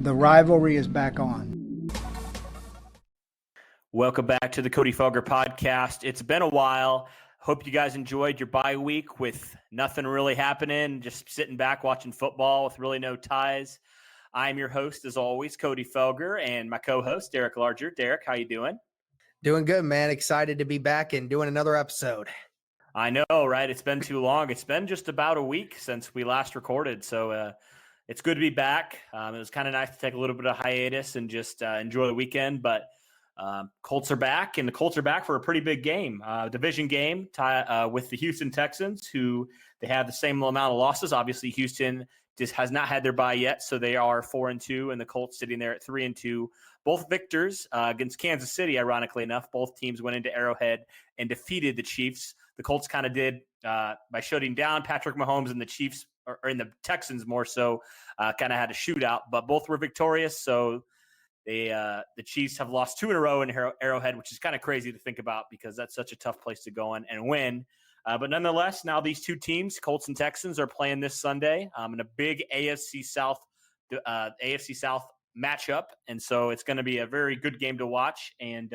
The rivalry is back on. Welcome back to the Cody Felger podcast. It's been a while. Hope you guys enjoyed your bye week with nothing really happening, just sitting back watching football with really no ties. I'm your host, as always, Cody Felger, and my co-host, Derek Larger. Derek, how you doing? Doing good, man. Excited to be back and doing another episode. I know, right? It's been too long. It's been just about a week since we last recorded, so it's good to be back. It was kind of nice to take a little bit of hiatus and just enjoy the weekend, but Colts are back, and the Colts are back for a pretty big game, division game with the Houston Texans, who they have the same amount of losses. Obviously, Houston just has not had their bye yet, so they are 4-2, and the Colts sitting there at 3-2. Both victors against Kansas City, ironically enough. Both teams went into Arrowhead and defeated the Chiefs. The Colts kind of did by shutting down Patrick Mahomes, and the Chiefs, or in the Texans more so, kind of had a shootout, but both were victorious. So the Chiefs have lost 2 in a row in Arrowhead, which is kind of crazy to think about because that's such a tough place to go in and win. But nonetheless, now these two teams, Colts and Texans, are playing this Sunday in a big AFC South matchup, and so it's going to be a very good game to watch. And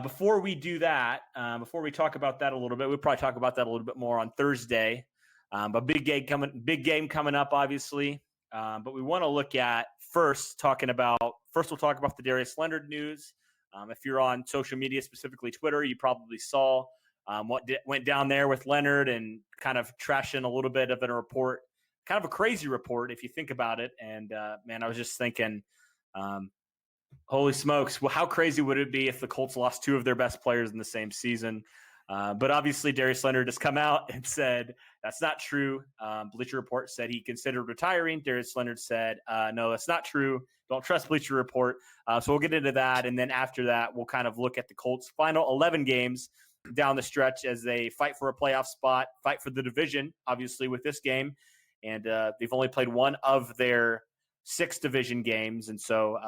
before we do that, before we talk about that a little bit, we'll probably talk about that a little bit more on Thursday. But big game coming up, obviously. But we want to look at first we'll talk about the Darius Leonard news. If you're on social media, specifically Twitter, you probably saw what went down there with Leonard and kind of trashing a little bit of a report, kind of a crazy report if you think about it. And man, I was just thinking, holy smokes, well, how crazy would it be if the Colts lost 2 of their best players in the same season? But obviously, Darius Leonard has come out and said that's not true. Bleacher Report said he considered retiring. Darius Leonard said, no, that's not true. Don't trust Bleacher Report. So we'll get into that. And then after that, we'll kind of look at the Colts' final 11 games down the stretch as they fight for a playoff spot, fight for the division, obviously, with this game. And they've only played 1 of their 6 division games. And so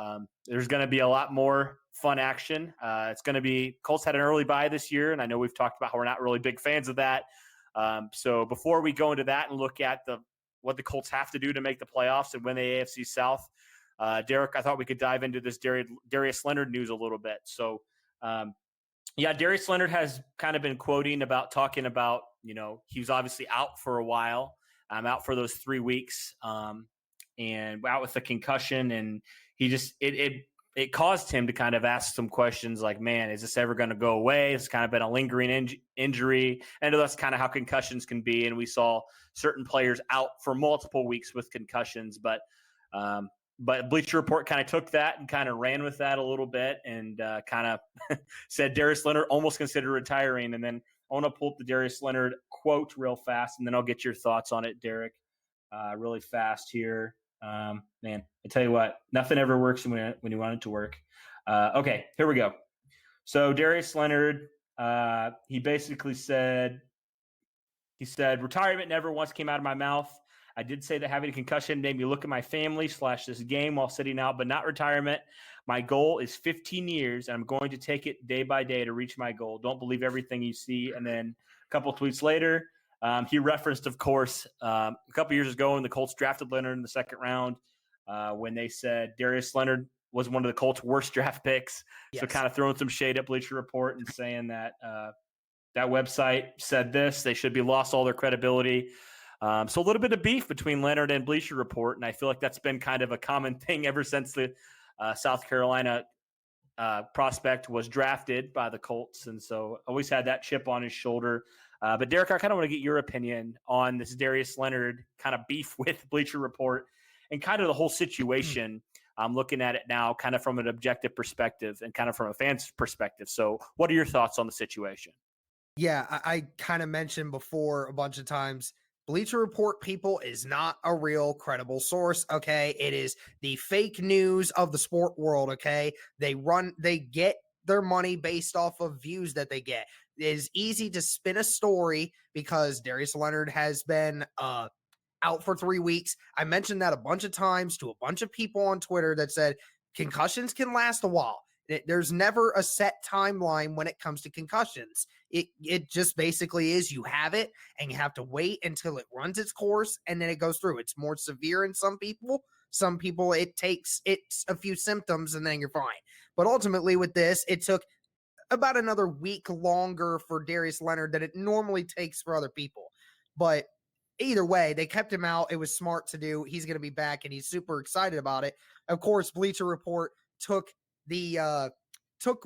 there's going to be a lot more fun action. It's going to be Colts had an early bye this year, and I know we've talked about how we're not really big fans of that. So before we go into that and look at what the Colts have to do to make the playoffs and win the AFC South, Derek, I thought we could dive into this Darius Leonard news a little bit. So, Darius Leonard has kind of been talking about, he was obviously out for a while, out for those 3 weeks, and out with a concussion, and he just it caused him to kind of ask some questions like, man, is this ever going to go away? It's kind of been a lingering injury. And that's kind of how concussions can be. And we saw certain players out for multiple weeks with concussions. But Bleacher Report kind of took that and kind of ran with that a little bit and kind of said Darius Leonard almost considered retiring. And then I want to pull up the Darius Leonard quote real fast, and then I'll get your thoughts on it, Derek, really fast here. Man, I tell you what, nothing ever works when you want it to work. Okay, here we go. So Darius Leonard, he basically said, retirement never once came out of my mouth. I did say that having a concussion made me look at my family / this game while sitting out, but not retirement. My goal is 15 years, and I'm going to take it day by day to reach my goal. Don't believe everything you see. And then a couple of tweets later, he referenced, of course, a couple years ago when the Colts drafted Leonard in the 2nd round, when they said Darius Leonard was one of the Colts' worst draft picks. Yes. So kind of throwing some shade at Bleacher Report and saying that that website said this. They should be lost all their credibility. So a little bit of beef between Leonard and Bleacher Report, and I feel like that's been kind of a common thing ever since the South Carolina prospect was drafted by the Colts, and so always had that chip on his shoulder. But Derek, I kind of want to get your opinion on this Darius Leonard kind of beef with Bleacher Report and kind of the whole situation. I'm looking at it now kind of from an objective perspective and kind of from a fan's perspective. So what are your thoughts on the situation? Yeah, I kind of mentioned before a bunch of times, Bleacher Report people is not a real credible source, okay? It is the fake news of the sport world, okay? They get their money based off of views that they get. It is easy to spin a story because Darius Leonard has been out for 3 weeks. I mentioned that a bunch of times to a bunch of people on Twitter that said concussions can last a while. There's never a set timeline when it comes to concussions. It just basically is you have it and you have to wait until it runs its course and then it goes through. It's more severe in some people. Some people, it's a few symptoms and then you're fine. But ultimately with this, it took about another week longer for Darius Leonard than it normally takes for other people. But either way, they kept him out. It was smart to do. He's going to be back, and he's super excited about it. Of course, Bleacher Report took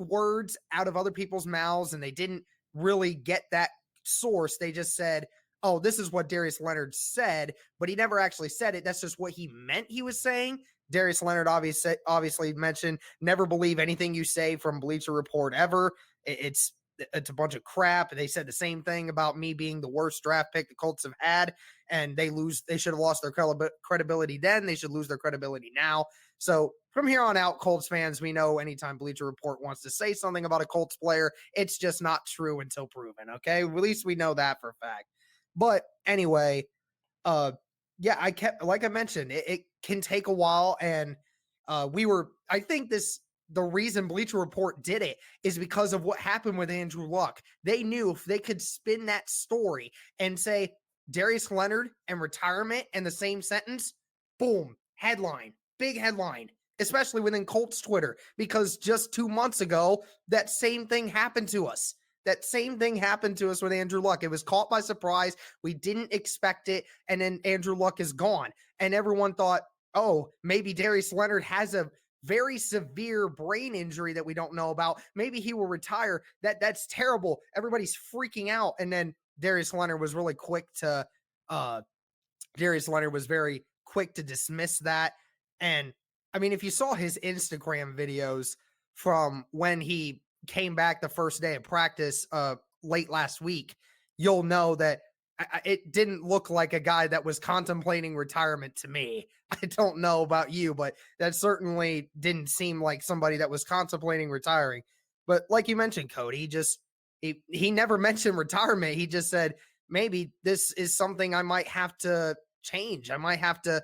words out of other people's mouths, and they didn't really get that source. They just said, oh, this is what Darius Leonard said, but he never actually said it. That's just what he meant he was saying. Darius Leonard obviously mentioned, never believe anything you say from Bleacher Report ever. It's a bunch of crap. They said the same thing about me being the worst draft pick the Colts have had, and they should have lost their credibility then. They should lose their credibility now. So from here on out, Colts fans, we know anytime Bleacher Report wants to say something about a Colts player, it's just not true until proven, okay? At least we know that for a fact. But anyway, yeah, like I mentioned, it can take a while, and I think the reason Bleacher Report did it is because of what happened with Andrew Luck. They knew if they could spin that story and say Darius Leonard and retirement in the same sentence, boom, headline, big headline, especially within Colts Twitter, because just 2 months ago, that same thing happened to us. That same thing happened to us with Andrew Luck. It was caught by surprise. We didn't expect it. And then Andrew Luck is gone. And everyone thought, oh, maybe Darius Leonard has a very severe brain injury that we don't know about. Maybe he will retire. That's terrible. Everybody's freaking out. And then Darius Leonard was very quick to dismiss that. And I mean, if you saw his Instagram videos from when he came back the first day of practice late last week, you'll know that it didn't look like a guy that was contemplating retirement to me. I don't know about you, but that certainly didn't seem like somebody that was contemplating retiring. But like you mentioned, Cody, he never mentioned retirement. He just said, maybe this is something I might have to change. I might have to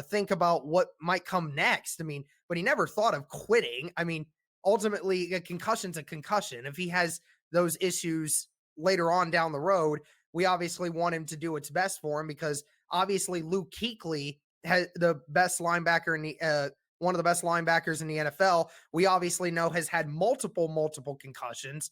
think about what might come next. I mean, but he never thought of quitting. I mean, ultimately, a concussion's a concussion. If he has those issues later on down the road, we obviously want him to do what's best for him, because obviously Luke Kuechly has the best linebacker in the one of the best linebackers in the NFL. We obviously know has had multiple concussions.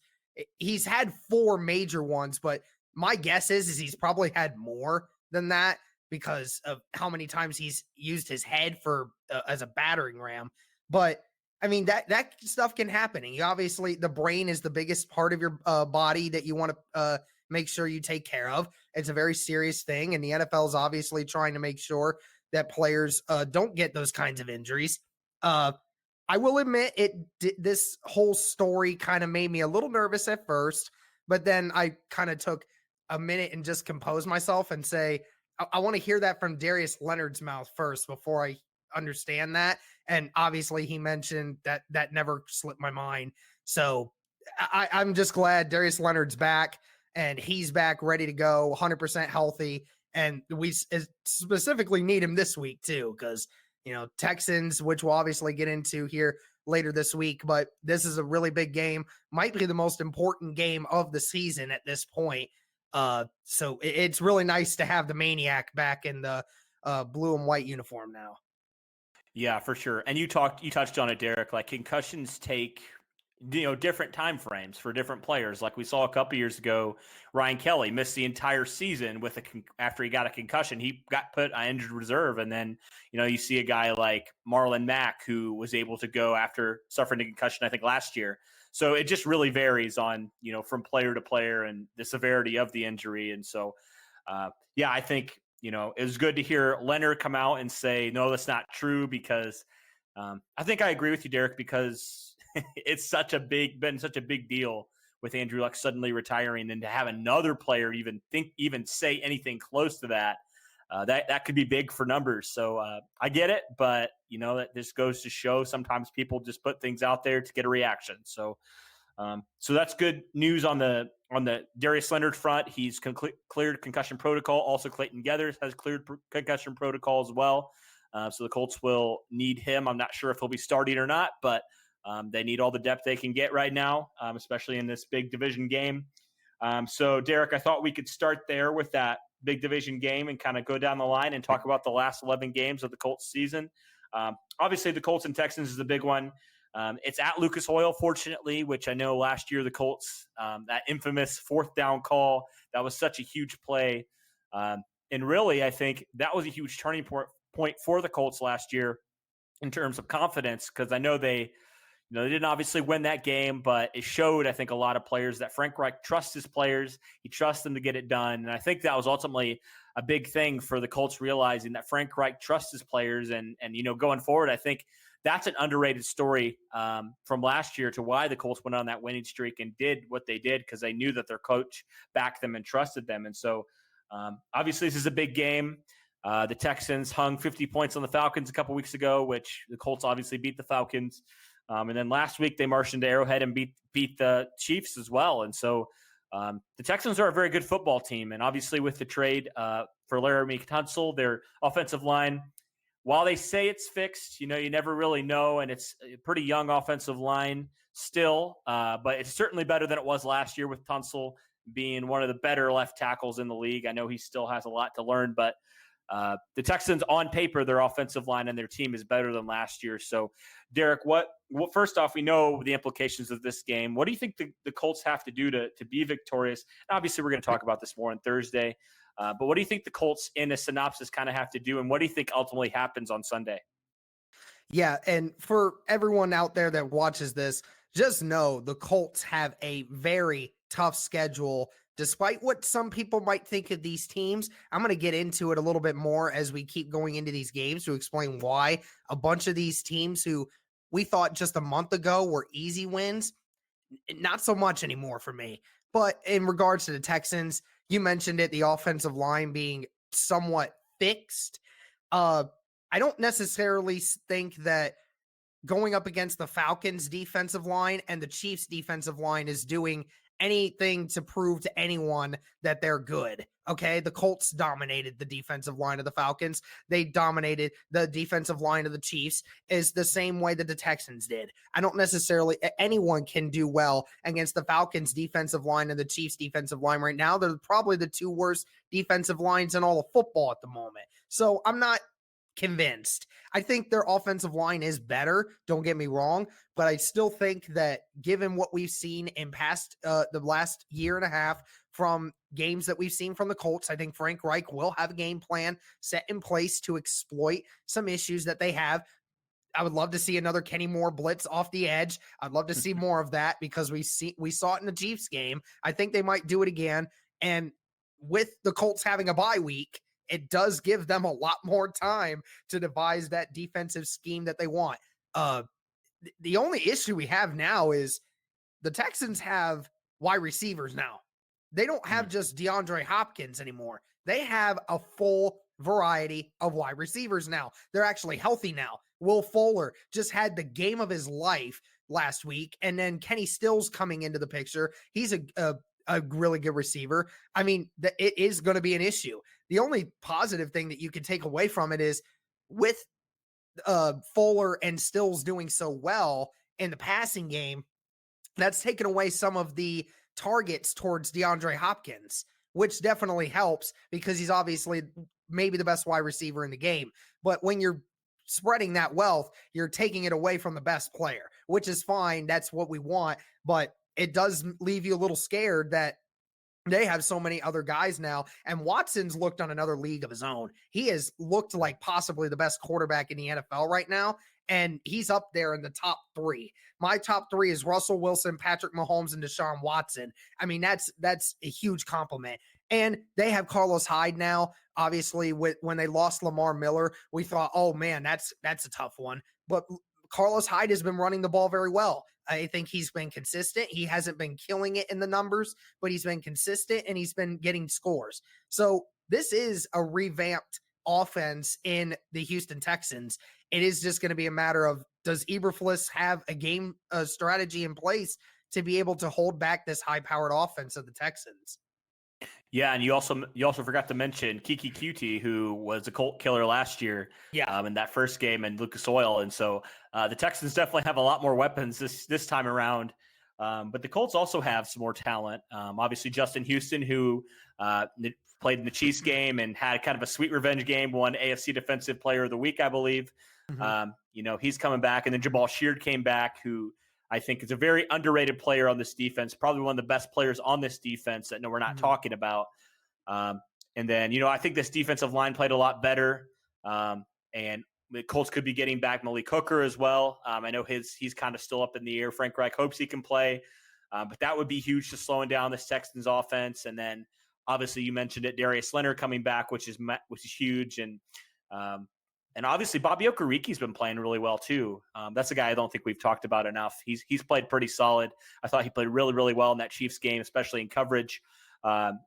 He's had 4 major ones, but my guess is he's probably had more than that because of how many times he's used his head for as a battering ram. But I mean, that stuff can happen. And you obviously, the brain is the biggest part of your body that you want to make sure you take care of. It's a very serious thing. And the NFL is obviously trying to make sure that players don't get those kinds of injuries. I will admit this whole story kind of made me a little nervous at first, but then I kind of took a minute and just composed myself and say, I want to hear that from Darius Leonard's mouth first before I understand that. And obviously he mentioned that never slipped my mind. So I'm just glad Darius Leonard's back, and he's back ready to go, 100% healthy. And we specifically need him this week too, because, Texans, which we'll obviously get into here later this week, but this is a really big game, might be the most important game of the season at this point. So it's really nice to have the Maniac back in the blue and white uniform now. Yeah, for sure. And you touched on it, Derek, like concussions take, different time frames for different players. Like we saw a couple years ago, Ryan Kelly missed the entire season after he got a concussion. He got put on injured reserve. And then, you see a guy like Marlon Mack, who was able to go after suffering a concussion, I think last year. So it just really varies on, from player to player and the severity of the injury. And so, yeah, I think, it was good to hear Leonard come out and say, no, that's not true, because I think I agree with you, Derek, because it's been such a big deal with Andrew Luck suddenly retiring, and to have another player even say anything close to that, that could be big for numbers. So I get it, but that this goes to show sometimes people just put things out there to get a reaction. So that's good news on the Darius Leonard front. He's cleared concussion protocol. Also, Clayton Geathers has cleared concussion protocol as well. So the Colts will need him. I'm not sure if he'll be starting or not, but they need all the depth they can get right now, especially in this big division game. So, Derek, I thought we could start there with that big division game and kind of go down the line and talk about the last 11 games of the Colts season. Obviously, the Colts and Texans is the big one. It's at Lucas Oil, fortunately, which I know last year the Colts, that infamous 4th down call, that was such a huge play. And really, I think that was a huge turning point for the Colts last year in terms of confidence, because I know they didn't obviously win that game, but it showed, I think, a lot of players that Frank Reich trusts his players. He trusts them to get it done. And I think that was ultimately a big thing for the Colts, realizing that Frank Reich trusts his players. And going forward, I think that's an underrated story from last year to why the Colts went on that winning streak and did what they did, because they knew that their coach backed them and trusted them. And so obviously this is a big game. The Texans hung 50 points on the Falcons a couple weeks ago, which the Colts obviously beat the Falcons. And then last week they marched into Arrowhead and beat the Chiefs as well. And so the Texans are a very good football team. And obviously with the trade for Laramie Tunsil, their offensive line, while they say it's fixed, you never really know. And it's a pretty young offensive line still, but it's certainly better than it was last year with Tunsil being one of the better left tackles in the league. I know he still has a lot to learn, but the Texans, on paper, their offensive line and their team is better than last year. So, Derek, what first off, we know the implications of this game. What do you think the Colts have to do to be victorious? And obviously, we're going to talk about this more on Thursday. But what do you think the Colts, in a synopsis, kind of have to do? And what do you think ultimately happens on Sunday? Yeah, and for everyone out there that watches this, just know the Colts have a very tough schedule. Despite what some people might think of these teams, I'm going to get into it a little bit more as we keep going into these games to explain why a bunch of these teams who we thought just a month ago were easy wins, not so much anymore for me. But in regards to the Texans, you mentioned it, the offensive line being somewhat fixed. I don't necessarily think that going up against the Falcons defensive line and the Chiefs defensive line is doing anything to prove to anyone that they're good. Okay. The Colts dominated the defensive line of the Falcons. They dominated the defensive line of the Chiefs is the same way that the Texans did. I don't necessarily, anyone can do well against the Falcons defensive line and the Chiefs defensive line right now. They're probably the two worst defensive lines in all of football at the moment. So I'm not convinced. I think their offensive line is better, don't get me wrong, but I still think that given what we've seen in past the last year and a half from games that we've seen from the Colts, I think Frank Reich will have a game plan set in place to exploit some issues that they have. I would love to see another Kenny Moore blitz off the edge. I'd love to see more of that because we saw it in the Chiefs game. I think they might do it again. And with the Colts having a bye week, it does give them a lot more time to devise that defensive scheme that they want. The only issue we have now is the Texans have wide receivers now. They don't have just DeAndre Hopkins anymore. They have a full variety of wide receivers now. They're actually healthy now. Will Fuller just had the game of his life last week, and then Kenny Stills coming into the picture. He's a really good receiver. I mean, it is going to be an issue. The only positive thing that you can take away from it is with Fuller and Stills doing so well in the passing game, that's taken away some of the targets towards DeAndre Hopkins, which definitely helps because he's obviously maybe the best wide receiver in the game. But when you're spreading that wealth, you're taking it away from the best player, which is fine. That's what we want. But it does leave you a little scared that they have so many other guys now. And Watson's looked on another league of his own. He has looked like possibly the best quarterback in the NFL right now. And he's up there in the top three. My top three is Russell Wilson, Patrick Mahomes, and Deshaun Watson. I mean, that's a huge compliment. And they have Carlos Hyde now. Obviously, when they lost Lamar Miller, we thought, oh man, that's a tough one. But Carlos Hyde has been running the ball very well. I think he's been consistent. He hasn't been killing it in the numbers, but he's been consistent and he's been getting scores. So this is a revamped offense in the Houston Texans. It is just going to be a matter of, does Eberflus have a game strategy in place to be able to hold back this high-powered offense of the Texans? Yeah, and you also forgot to mention Kiki Cutie, who was a Colt killer last year. Yeah, in that first game, and Lucas Oil, and so the Texans definitely have a lot more weapons this time around. But the Colts also have some more talent. Obviously, Justin Houston, who played in the Chiefs game and had kind of a sweet revenge game, won AFC Defensive Player of the Week, I believe. Mhm. He's coming back. And then Jamal Sheard came back, who I think is a very underrated player on this defense, probably one of the best players on this defense that we're not Mhm. talking about. And then, I think this defensive line played a lot better. And the Colts could be getting back Malik Hooker as well. I know he's kind of still up in the air. Frank Reich hopes he can play. But that would be huge to slowing down this Texans offense. And then obviously you mentioned it, Darius Leonard coming back, which is huge. And obviously Bobby Okeriki's been playing really well too. That's a guy I don't think we've talked about enough. He's played pretty solid. I thought he played really, really well in that Chiefs game, especially in coverage. And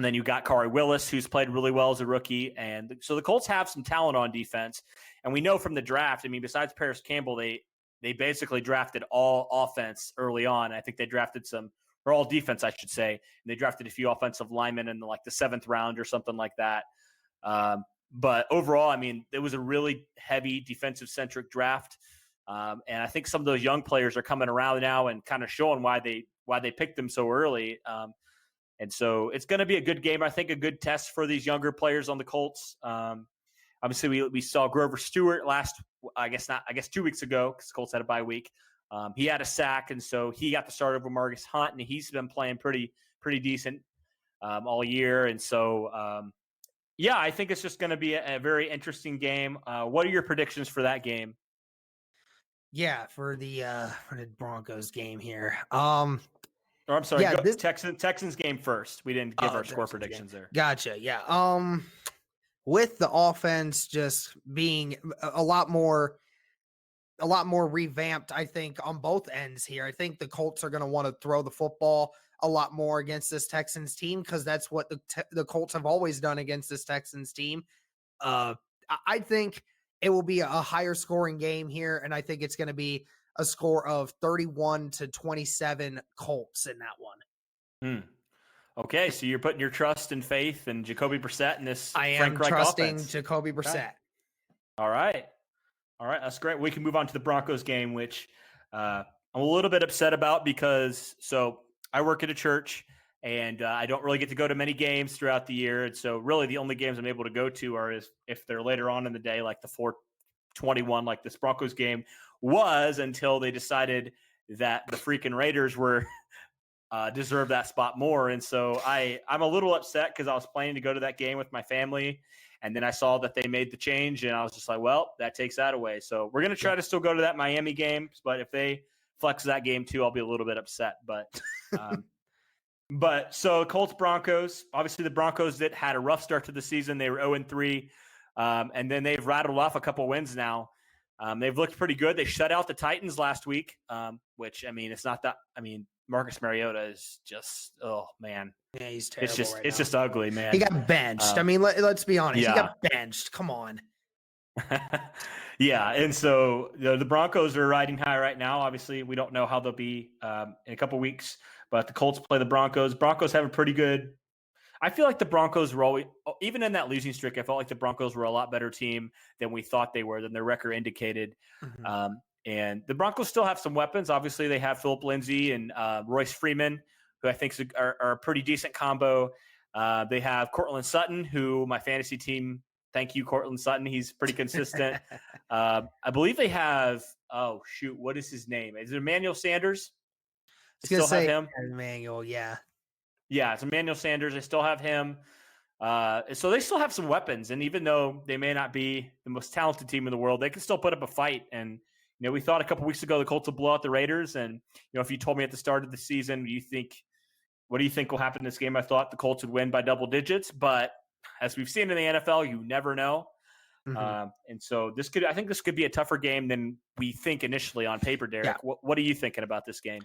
then you got Kari Willis, who's played really well as a rookie. And so the Colts have some talent on defense. And we know from the draft, besides Paris Campbell, they basically drafted all offense early on. I think they drafted or all defense, I should say. And they drafted a few offensive linemen in the 7th round or something like that. But overall, it was a really heavy defensive-centric draft. And I think some of those young players are coming around now and kind of showing why they picked them so early. And so it's going to be a good game. I think a good test for these younger players on the Colts. Obviously, we saw Grover Stewart 2 weeks ago because Colts had a bye week. He had a sack, and so he got the start over Marcus Hunt, and he's been playing pretty decent all year. And so, I think it's just going to be a very interesting game. What are your predictions for that game? Yeah, for the Broncos game here. Or I'm sorry, Yeah, Texans game first. We didn't give our score Texans predictions game. there. Gotcha. Yeah. With the offense just being a lot more revamped, I think, on both ends here. I think the Colts are going to want to throw the football a lot more against this Texans team because that's what the Colts have always done against this Texans team. I think it will be a higher scoring game here, and I think it's going to be a score of 31-27 Colts in that one. Okay, so you're putting your trust and faith in Jacoby Brissett in this Frank Reich trusting offense. Jacoby Brissett. Okay. All right, that's great. We can move on to the Broncos game, which I'm a little bit upset about because I work at a church and I don't really get to go to many games throughout the year. And so really the only games I'm able to go to are if they're later on in the day, like the 4:21, like this Broncos game was, until they decided that the freaking Raiders were deserve that spot more. And so I'm a little upset because I was planning to go to that game with my family. And then I saw that they made the change and I was just like, well, that takes that away. So we're going to try to still go to that Miami game. But if they flex that game too, I'll be a little bit upset. But so Colts Broncos, obviously the Broncos that had a rough start to the season, they were 0-3. And then they've rattled off a couple wins now. They've looked pretty good. They shut out the Titans last week, which, it's not that, Marcus Mariota is just, oh man. Yeah, he's terrible. It's just ugly, man. He got benched. Let's be honest. Yeah. He got benched. Come on. Yeah. And so the Broncos are riding high right now. Obviously, we don't know how they'll be in a couple weeks, but the Colts play the Broncos. Broncos have a pretty good. I feel like the Broncos were always, even in that losing streak, I felt like the Broncos were a lot better team than we thought they were, than their record indicated. Mm-hmm. And the Broncos still have some weapons. Obviously, they have Philip Lindsay and Royce Freeman, who I think are a pretty decent combo. They have Cortland Sutton, who my fantasy team, thank you, Cortland Sutton. He's pretty consistent. I believe they have, what is his name? Is it Emmanuel Sanders? I was going to say him. Emmanuel, yeah. Yeah, it's Emmanuel Sanders. They still have him. So they still have some weapons. And even though they may not be the most talented team in the world, they can still put up a fight. And, we thought a couple weeks ago the Colts would blow out the Raiders. And, if you told me at the start of the season, what do you think will happen in this game? I thought the Colts would win by double digits. But as we've seen in the NFL, you never know. Mm-hmm. And so I think this could be a tougher game than we think initially on paper, Derek. Yeah. What are you thinking about this game?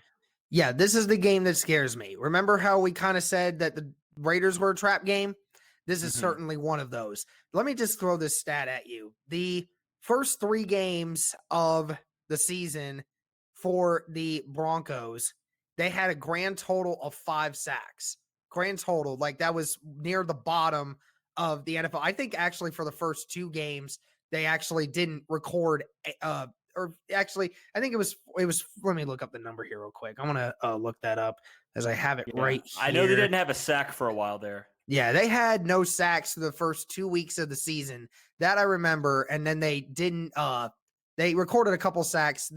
Yeah, this is the game that scares me. Remember how we kind of said that the Raiders were a trap game? This is certainly one of those. Let me just throw this stat at you. The first 3 games of the season for the Broncos, they had a grand total of 5 sacks. Grand total. That was near the bottom of the NFL. I think actually for the first 2 games, they actually didn't record I think it was, let me look up the number here real quick. I want to look that up as I have it right here. I know they didn't have a sack for a while there. Yeah, they had no sacks for the first 2 weeks of the season. That I remember, and then they didn't they recorded a couple sacks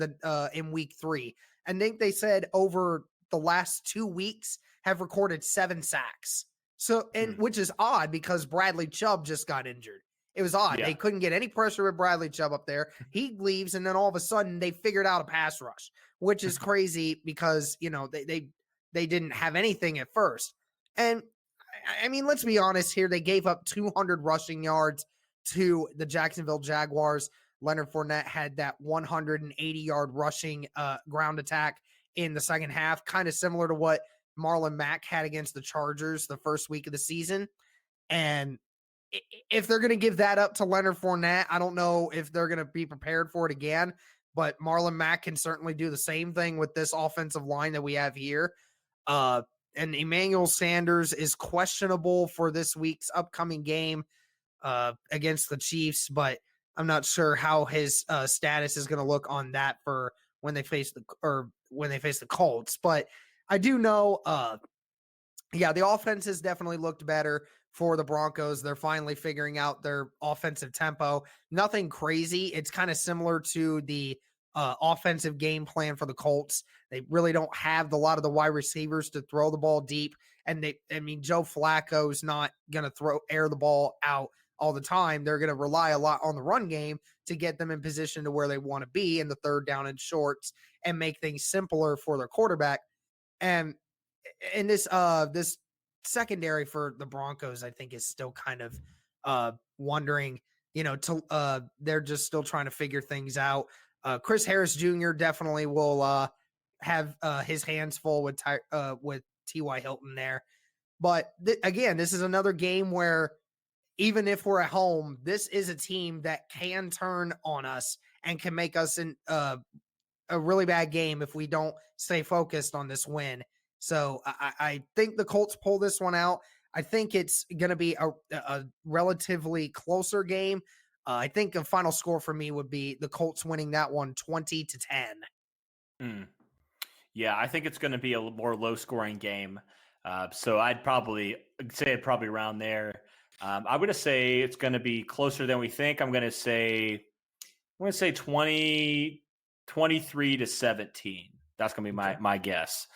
in week 3. I think they said over the last 2 weeks have recorded 7 sacks. So, and which is odd because Bradley Chubb just got injured. It was odd. Yeah. They couldn't get any pressure with Bradley Chubb up there. He leaves, and then all of a sudden they figured out a pass rush, which is crazy because they didn't have anything at first. And I mean, let's be honest here. They gave up 200 rushing yards to the Jacksonville Jaguars. Leonard Fournette had that 180-yard rushing ground attack in the second half, kind of similar to what Marlon Mack had against the Chargers the first week of the season. And if they're going to give that up to Leonard Fournette, I don't know if they're going to be prepared for it again, but Marlon Mack can certainly do the same thing with this offensive line that we have here. And Emmanuel Sanders is questionable for this week's upcoming game against the Chiefs, but I'm not sure how his status is going to look on that for when they face the Colts. But I do know, the offense has definitely looked better for the Broncos. They're finally figuring out their offensive tempo. Nothing crazy. It's kind of similar to the offensive game plan for the Colts. They really don't have a lot of the wide receivers to throw the ball deep. And Joe Flacco's not going to air the ball out all the time. They're going to rely a lot on the run game to get them in position to where they want to be in the third down and shorts and make things simpler for their quarterback. And in this secondary for the Broncos, I think is still kind of wondering, they're just still trying to figure things out. Chris Harris Jr. definitely will have his hands full with T.Y. Hilton there. But again, this is another game where even if we're at home, this is a team that can turn on us and can make us a really bad game if we don't stay focused on this win. So I think the Colts pull this one out. I think it's going to be a relatively closer game. I think a final score for me would be the Colts winning that one 20-10. Yeah, I think it's going to be a more low-scoring game. So I'd probably say around there. I'm going to say it's going to be closer than we think. I'm going to say 23-17. That's going to be my guess.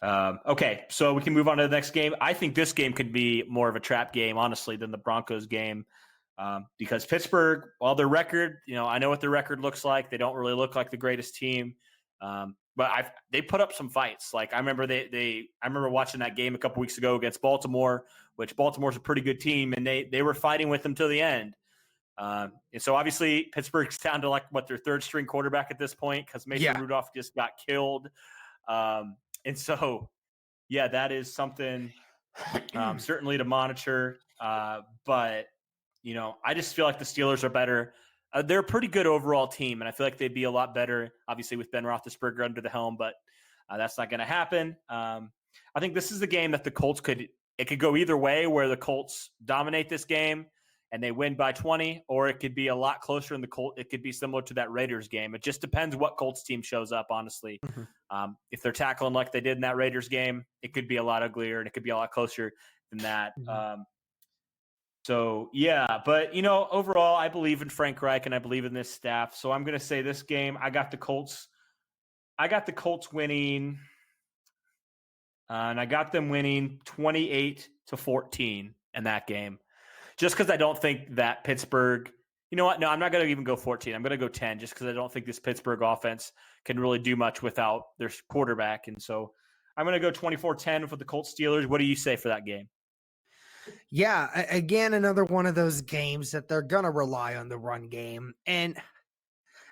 Okay, so we can move on to the next game. I think this game could be more of a trap game, honestly, than the Broncos game. Because Pittsburgh, while their record, I know what their record looks like. They don't really look like the greatest team. But they put up some fights. Like I remember I remember watching that game a couple weeks ago against Baltimore, which Baltimore's a pretty good team, and they were fighting with them till the end. And so obviously Pittsburgh's down to like their third string quarterback at this point because Mason Rudolph just got killed. And so, yeah, that is something certainly to monitor. But I just feel like the Steelers are better. They're a pretty good overall team, and I feel like they'd be a lot better, obviously, with Ben Roethlisberger under the helm, but that's not going to happen. I think this is the game that the Colts could go either way, where the Colts dominate this game and they win by 20, or it could be a lot closer in the Colts. It could be similar to that Raiders game. It just depends what Colts team shows up, honestly. Mm-hmm. If they're tackling like they did in that Raiders game, it could be a lot uglier and it could be a lot closer than that. Mm-hmm. So, yeah, but, overall, I believe in Frank Reich and I believe in this staff. So I'm going to say this game, I got the Colts winning, and I got them winning 28-14 in that game. Just because I don't think that Pittsburgh – you know what? No, I'm not going to even go 14. I'm going to go 10 just because I don't think this Pittsburgh offense can really do much without their quarterback. And so I'm going to go 24-10 for the Colts Steelers. What do you say for that game? Yeah, again, another one of those games that they're going to rely on the run game. And,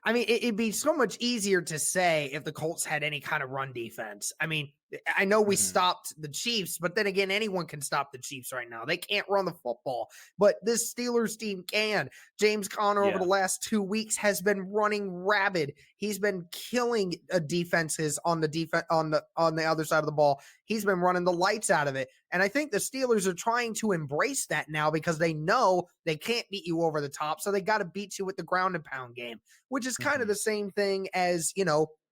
I mean, it'd be so much easier to say if the Colts had any kind of run defense. I mean, I know we stopped the Chiefs, but then again, anyone can stop the Chiefs right now. They can't run the football, but this Steelers team can. James Conner over the last 2 weeks has been running rabid. He's been killing defenses on the other side of the ball. He's been running the lights out of it. And I think the Steelers are trying to embrace that now because they know they can't beat you over the top. So they got to beat you with the ground and pound game, which is kind of the same thing as,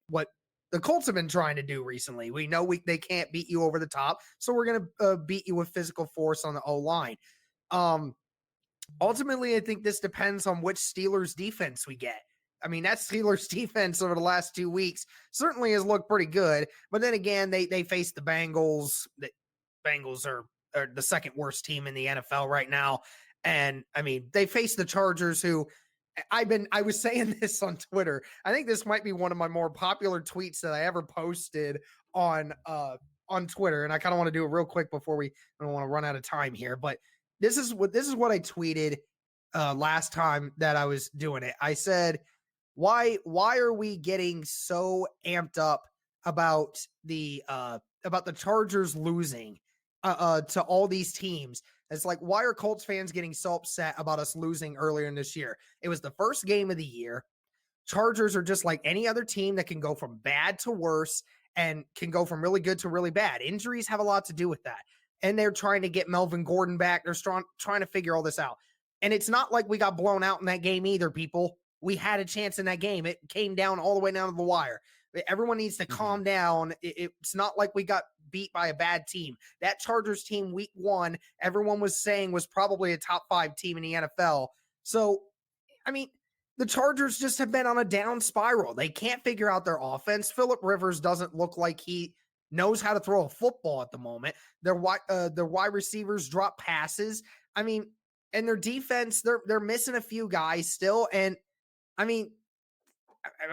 what the Colts have been trying to do recently. We know they can't beat you over the top, so we're going to beat you with physical force on the O-line. Ultimately, I think this depends on which Steelers defense we get. I mean, that Steelers defense over the last 2 weeks certainly has looked pretty good. But then again, they faced the Bengals. The Bengals are the second worst team in the NFL right now. And I mean, they faced the Chargers, who I was saying this on Twitter. I think this might be one of my more popular tweets that I ever posted on Twitter. And I kind of want to do it real quick before I don't want to run out of time here. But this is what I tweeted last time that I was doing it. I said, why are we getting so amped up about the Chargers losing to all these teams? It's like, why are Colts fans getting so upset about us losing earlier in this year? It was the first game of the year. Chargers are just like any other team that can go from bad to worse and can go from really good to really bad. Injuries have a lot to do with that. And they're trying to get Melvin Gordon back. They're trying to figure all this out. And it's not like we got blown out in that game either, people. We had a chance in that game. It came down all the way down to the wire. Everyone needs to calm down. It's not like we got beat by a bad team. That Chargers team week 1, everyone was saying was probably a top 5 team in the NFL. So, I mean, the Chargers just have been on a down spiral. They can't figure out their offense. Phillip Rivers doesn't look like he knows how to throw a football at the moment. Their wide receivers drop passes. I mean, and their defense, they're missing a few guys still. And I mean,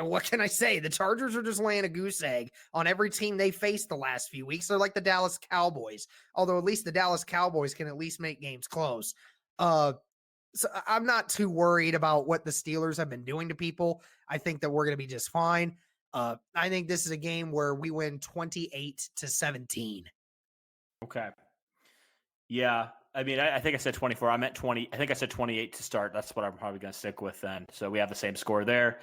what can I say? The Chargers are just laying a goose egg on every team they faced the last few weeks. They're like the Dallas Cowboys, although at least the Dallas Cowboys can at least make games close. So I'm not too worried about what the Steelers have been doing to people. I think that we're going to be just fine. I think this is a game where we win 28-17. Okay. Yeah. I mean, I think I said 24. I meant 20. I think I said 28 to start. That's what I'm probably going to stick with then. So we have the same score there.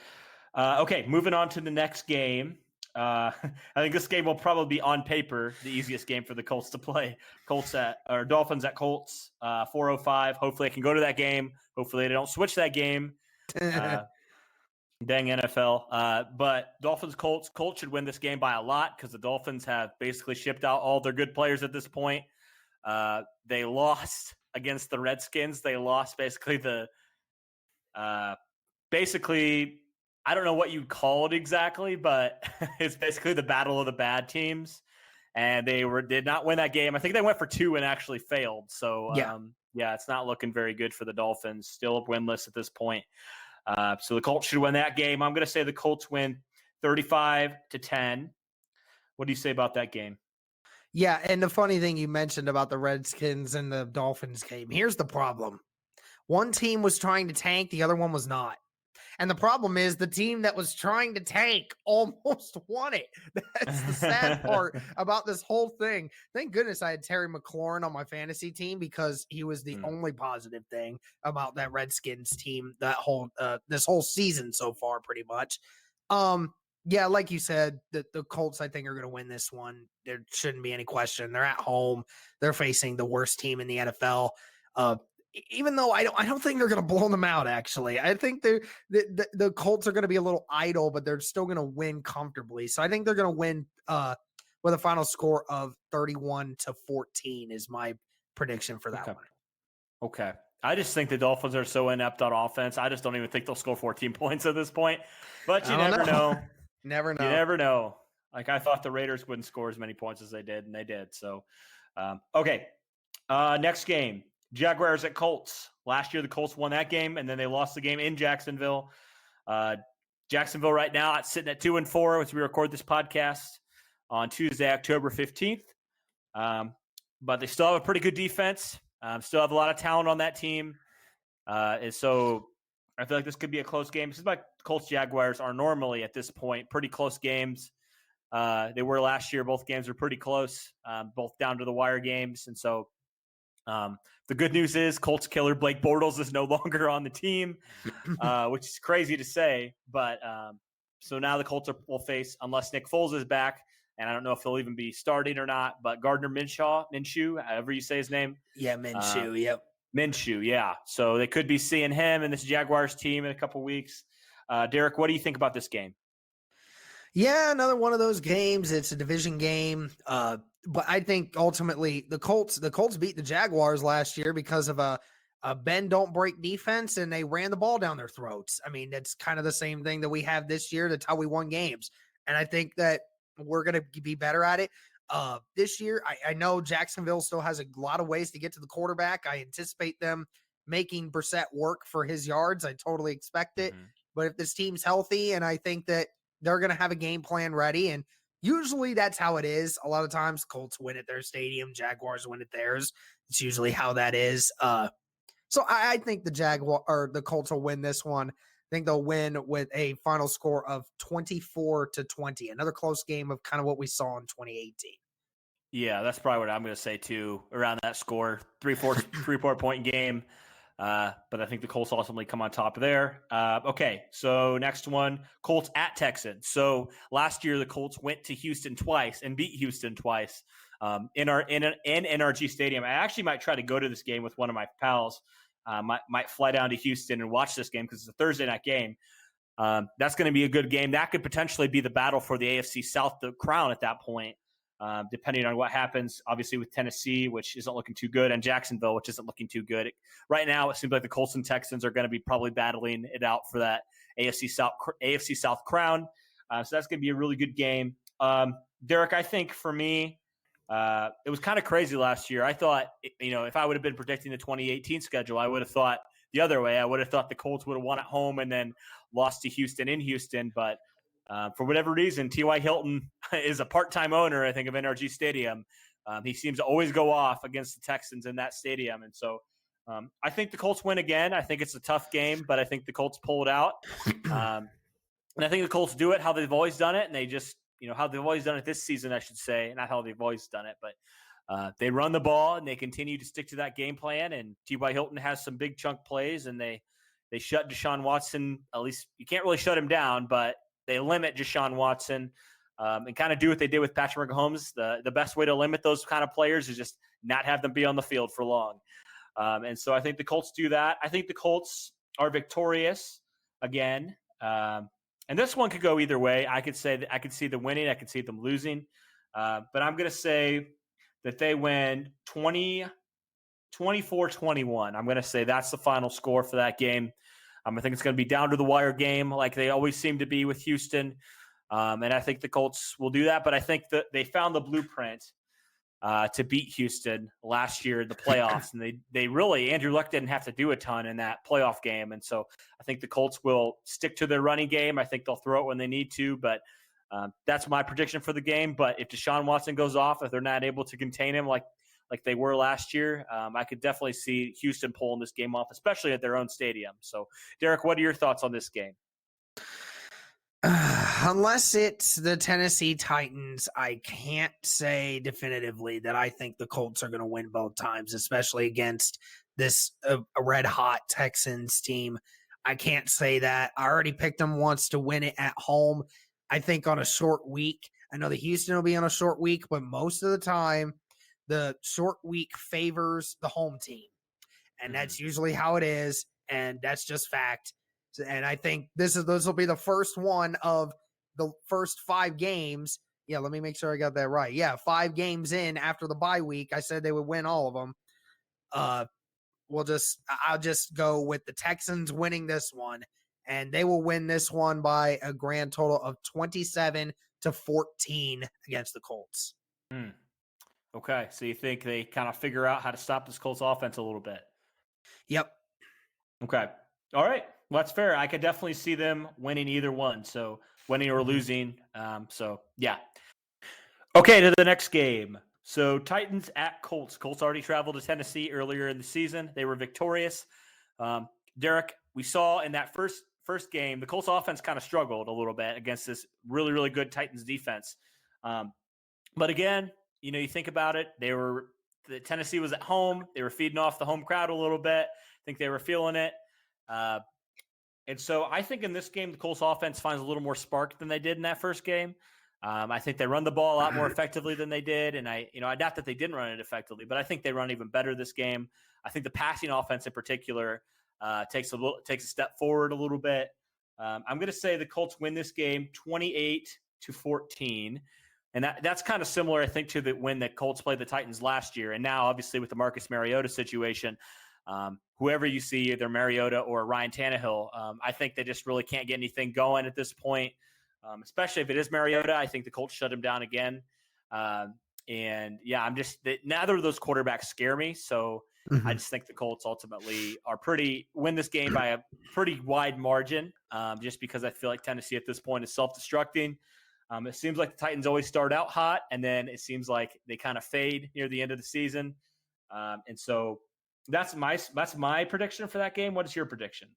Okay, moving on to the next game. I think this game will probably be on paper the easiest game for the Colts to play. Dolphins at Colts, 4:05. Hopefully, I can go to that game. Hopefully, they don't switch that game. Dang NFL. But Dolphins Colts should win this game by a lot because the Dolphins have basically shipped out all their good players at this point. They lost against the Redskins. They lost basically I don't know what you'd call it exactly, but it's basically the battle of the bad teams. And they did not win that game. I think they went for 2 and actually failed. So it's not looking very good for the Dolphins. Still winless at this point. So the Colts should win that game. I'm going to say the Colts win 35-10. What do you say about that game? Yeah, and the funny thing you mentioned about the Redskins and the Dolphins game, here's the problem. One team was trying to tank, the other one was not. And the problem is the team that was trying to tank almost won it. That's the sad part about this whole thing. Thank goodness I had Terry McLaurin on my fantasy team because he was the only positive thing about that Redskins team this whole season so far, pretty much. Yeah, like you said, the Colts, I think, are going to win this one. There shouldn't be any question. They're at home. They're facing the worst team in the NFL. Even though I don't think they're going to blow them out, actually. I think the Colts are going to be a little idle, but they're still going to win comfortably. So I think they're going to win with a final score of 31-14 is my prediction for that one. Okay. I just think the Dolphins are so inept on offense. I just don't even think they'll score 14 points at this point. But you never know. Never know. You never know. Like, I thought the Raiders wouldn't score as many points as they did, and they did. So, okay. Next game, Jaguars at Colts. Last year, the Colts won that game, and then they lost the game in Jacksonville. Jacksonville right now sitting at 2-4 as we record this podcast on Tuesday, October 15th. But they still have a pretty good defense. Still have a lot of talent on that team. And so I feel like this could be a close game. This is like Colts-Jaguars are normally at this point pretty close games. They were last year. Both games were pretty close, both down to the wire games. And so the good news is Colts killer Blake Bortles is no longer on the team, which is crazy to say. But so now the Colts will face, unless Nick Foles is back, and I don't know if he'll even be starting or not, but Gardner Minshew, however you say his name. Yeah, Minshew, yep. Minshew, yeah. So they could be seeing him and this Jaguars team in a couple weeks. Derek, what do you think about this game? Yeah, another one of those games. It's a division game. But I think ultimately the Colts beat the Jaguars last year because of a bend don't break defense, and they ran the ball down their throats. I mean, it's kind of the same thing that we have this year. That's how we won games. And I think that we're gonna be better at it. This year, I know Jacksonville still has a lot of ways to get to the quarterback. I anticipate them making Brissett work for his yards. I totally expect it. Mhm. But if this team's healthy, and I think that they're going to have a game plan ready. And usually that's how it is. A lot of times Colts win at their stadium, Jaguars win at theirs. It's usually how that is. So I think the Colts will win this one. I think they'll win with a final score of 24-20. Another close game of kind of what we saw in 2018. Yeah, that's probably what I'm going to say too. Around that score, 3-4 point game. But I think the Colts ultimately come on top there. Okay, so next one, Colts at Texans. So last year the Colts went to Houston twice and beat Houston twice in NRG Stadium. I actually might try to go to this game with one of my pals. Might fly down to Houston and watch this game because it's a Thursday night game. That's going to be a good game. That could potentially be the battle for the AFC South, the crown at that point. Depending on what happens, obviously with Tennessee, which isn't looking too good, and Jacksonville, which isn't looking too good. Right now, it seems like the Colts and Texans are going to be probably battling it out for that AFC South crown. So that's going to be a really good game. Derek, I think for me, it was kind of crazy last year. I thought, if I would have been predicting the 2018 schedule, I would have thought the other way. I would have thought the Colts would have won at home and then lost to Houston in Houston, but for whatever reason, T.Y. Hilton is a part-time owner, I think, of NRG Stadium. He seems to always go off against the Texans in that stadium. And so I think the Colts win again. I think it's a tough game, but I think the Colts pull it out. And I think the Colts do it how they've always done it. And they just, how they've always done it this season, I should say. Not how they've always done it, but they run the ball and they continue to stick to that game plan. And T.Y. Hilton has some big chunk plays, and they shut Deshaun Watson. At least you can't really shut him down, but they limit Deshaun Watson and kind of do what they did with Patrick Mahomes. The best way to limit those kind of players is just not have them be on the field for long. And so I think the Colts do that. I think the Colts are victorious again. And this one could go either way. I could say that I could see them winning. I could see them losing. But I'm going to say that they win 24-21. I'm going to say that's the final score for that game. I think it's going to be down to the wire game like they always seem to be with Houston. And I think the Colts will do that. But I think that they found the blueprint to beat Houston last year in the playoffs. And they really, Andrew Luck didn't have to do a ton in that playoff game. And so I think the Colts will stick to their running game. I think they'll throw it when they need to. But that's my prediction for the game. But if Deshaun Watson goes off, if they're not able to contain him like they were last year, I could definitely see Houston pulling this game off, especially at their own stadium. So, Derek, what are your thoughts on this game? Unless it's the Tennessee Titans, I can't say definitively that I think the Colts are going to win both times, especially against this red-hot Texans team. I can't say that. I already picked them once to win it at home. I think on a short week. I know the Houston will be on a short week, but most of the time, the short week favors the home team. And that's usually how it is. And that's just fact. And I think this will be the first one of the first 5 games. Yeah, let me make sure I got that right. Yeah, 5 games in after the bye week. I said they would win all of them. I'll just go with the Texans winning this one. And they will win this one by a grand total of 27-14 against the Colts. Okay, so you think they kind of figure out how to stop this Colts offense a little bit? Yep. Okay. All right. Well, that's fair. I could definitely see them winning either one. So winning or losing. So, yeah. Okay, to the next game. So Titans at Colts. Colts already traveled to Tennessee earlier in the season. They were victorious. Derek, we saw in that first game, the Colts offense kind of struggled a little bit against this really, really good Titans defense. But again, you think about it, the Tennessee was at home. They were feeding off the home crowd a little bit. I think they were feeling it. And so I think in this game, the Colts offense finds a little more spark than they did in that first game. I think they run the ball a lot more effectively than they did. And I doubt that they didn't run it effectively, but I think they run even better this game. I think the passing offense in particular takes a step forward a little bit. I'm going to say the Colts win this game 28 14. And that's kind of similar, I think, to when the Colts played the Titans last year. And now, obviously, with the Marcus Mariota situation, whoever you see, either Mariota or Ryan Tannehill, I think they just really can't get anything going at this point, especially if it is Mariota. I think the Colts shut him down again. And, yeah, neither of those quarterbacks scare me. So I just think the Colts ultimately win this game by a pretty wide margin, just because I feel like Tennessee at this point is self-destructing. It seems like the Titans always start out hot, and then it seems like they kind of fade near the end of the season. And so that's my prediction for that game. What is your prediction?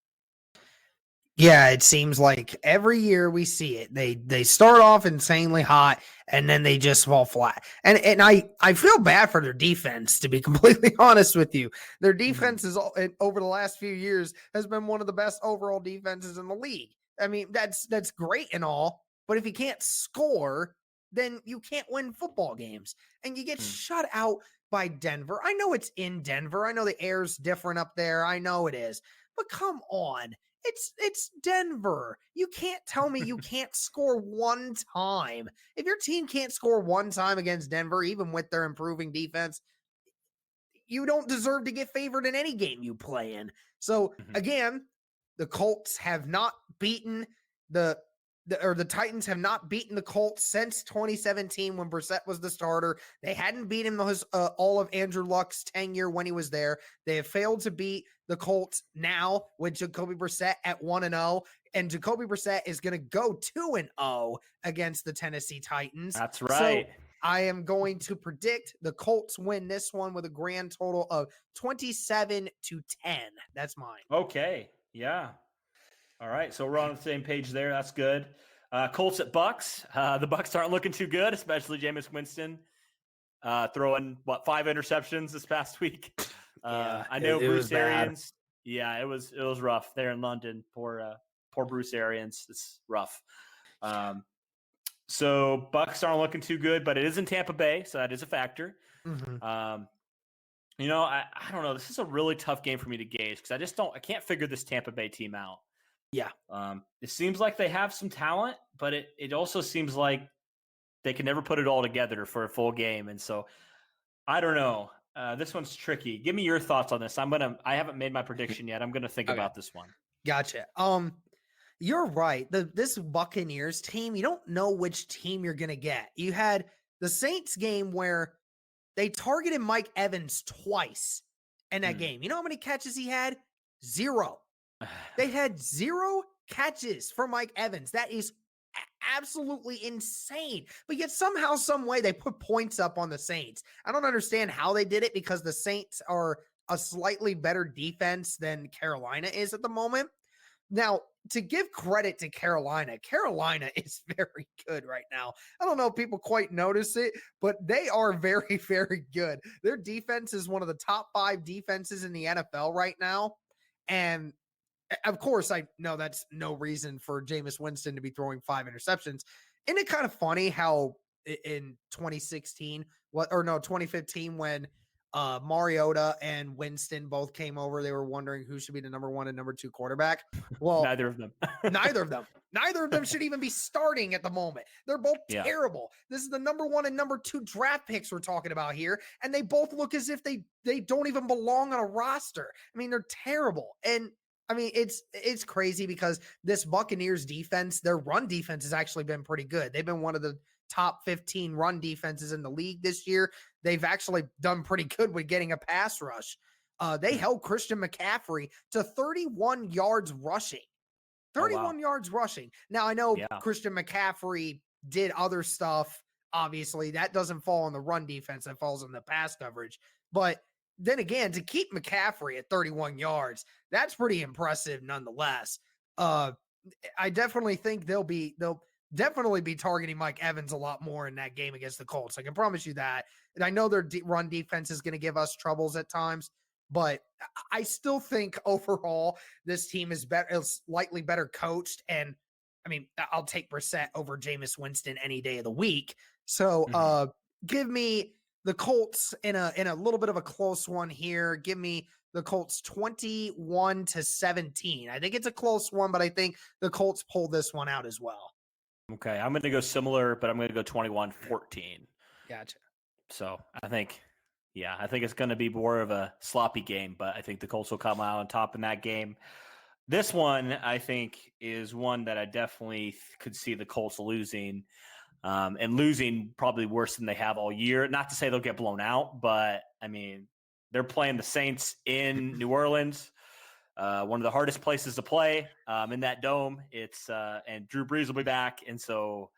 Yeah, it seems like every year we see it. They start off insanely hot and then they just fall flat. And I feel bad for their defense, to be completely honest with you. Their defense is over the last few years has been one of the best overall defenses in the league. I mean, that's great and all, but if you can't score, then you can't win football games. And you get shut out by Denver. I know it's in Denver. I know the air's different up there. I know it is. But come on. It's Denver. You can't tell me you can't score one time. If your team can't score one time against Denver, even with their improving defense, you don't deserve to get favored in any game you play in. So again, the Colts have not beaten the Titans have not beaten the Colts since 2017 when Brissett was the starter. They hadn't beaten all of Andrew Luck's tenure when he was there. They have failed to beat the Colts now with Jacoby Brissett at 1-0, and Jacoby Brissett is going to go 2-0 against the Tennessee Titans. That's right. So I am going to predict the Colts win this one with a grand total of 27-10. That's mine. Okay. Yeah. All right, so we're on the same page there. That's good. Colts at Bucks. The Bucks aren't looking too good, especially Jameis Winston throwing 5 interceptions this past week. I know Bruce Arians. Yeah, it was rough there in London. Poor Bruce Arians. It's rough. So Bucks aren't looking too good, but it is in Tampa Bay, so that is a factor. I don't know. This is a really tough game for me to gauge because I can't figure this Tampa Bay team out. Yeah. It seems like they have some talent, but it also seems like they can never put it all together for a full game. And so I don't know. This one's tricky. Give me your thoughts on this. I haven't made my prediction yet. I'm going to think about this one. Gotcha. You're right. This Buccaneers team, you don't know which team you're going to get. You had the Saints game where they targeted Mike Evans twice in that game. You know how many catches he had? 0. They had 0 catches for Mike Evans. That is absolutely insane. But yet somehow, some way, they put points up on the Saints. I don't understand how they did it because the Saints are a slightly better defense than Carolina is at the moment. Now, to give credit to Carolina is very good right now. I don't know if people quite notice it, but they are very, very good. Their defense is one of the top 5 defenses in the NFL right now. And of course, I know that's no reason for Jameis Winston to be throwing 5 interceptions. Isn't it kind of funny how in 2015, when Mariota and Winston both came over, they were wondering who should be the number 1 and number 2 quarterback? Well, neither of them. Neither of them should even be starting at the moment. They're both terrible. This is the number 1 and number 2 draft picks we're talking about here, and they both look as if they don't even belong on a roster. I mean, they're terrible. And I mean, it's crazy because this Buccaneers defense, their run defense has actually been pretty good. They've been one of the top 15 run defenses in the league this year. They've actually done pretty good with getting a pass rush. They held Christian McCaffrey to 31 yards rushing. 31 yards rushing. Now, I know Christian McCaffrey did other stuff. Obviously, that doesn't fall on the run defense. That falls on the pass coverage. But then again, to keep McCaffrey at 31 yards, that's pretty impressive nonetheless. I definitely think they'll definitely be targeting Mike Evans a lot more in that game against the Colts. I can promise you that. And I know their run defense is going to give us troubles at times, but I still think overall this team is slightly better coached. And I mean, I'll take Brissett over Jameis Winston any day of the week. So give me the Colts in a little bit of a close one here. Give me the Colts 21-17. I think it's a close one, but I think the Colts pull this one out as well. Okay, I'm going to go similar, but I'm going to go 21-14. Gotcha. So I think it's going to be more of a sloppy game, but I think the Colts will come out on top in that game. This one, I think, is one that I definitely could see the Colts losing, and losing probably worse than they have all year. Not to say they'll get blown out, but I mean, they're playing the Saints in New Orleans, one of the hardest places to play in that dome. It's and Drew Brees will be back, and so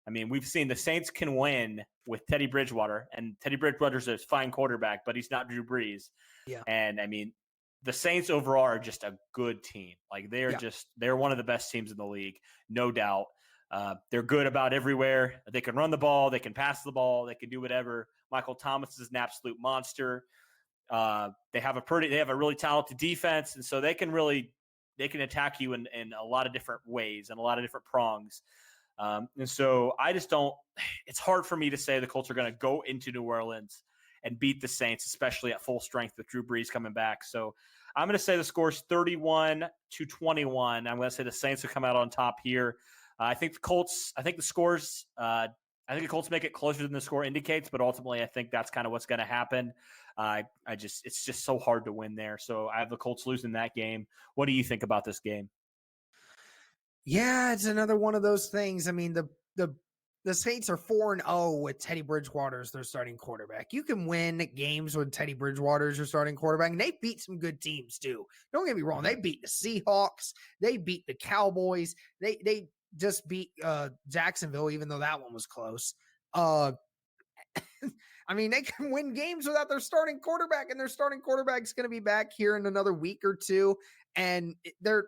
I mean, we've seen the Saints can win with Teddy Bridgewater, and Teddy Bridgewater's a fine quarterback, but he's not Drew Brees. Yeah. And I mean, the Saints overall are just a good team. Like they're one of the best teams in the league, no doubt. They're good about everywhere. They can run the ball, they can pass the ball, they can do whatever. Michael Thomas is an absolute monster. They have a really talented defense, and so they can attack you in a lot of different ways and a lot of different prongs. And so I just don't – it's hard for me to say the Colts are going to go into New Orleans and beat the Saints, especially at full strength with Drew Brees coming back. So I'm going to say the score's 31-21. I'm going to say the Saints will come out on top here. I think the Colts make it closer than the score indicates, but ultimately I think that's kind of what's going to happen. It's just so hard to win there. So I have the Colts losing that game. What do you think about this game? Yeah, it's another one of those things. I mean, the Saints are 4-0 with Teddy Bridgewater as their starting quarterback. You can win games with Teddy Bridgewater as your starting quarterback, and they beat some good teams too. Don't get me wrong; they beat the Seahawks, they beat the Cowboys, they just beat Jacksonville, even though that one was close. I mean, they can win games without their starting quarterback, and their starting quarterback's going to be back here in another week or two, and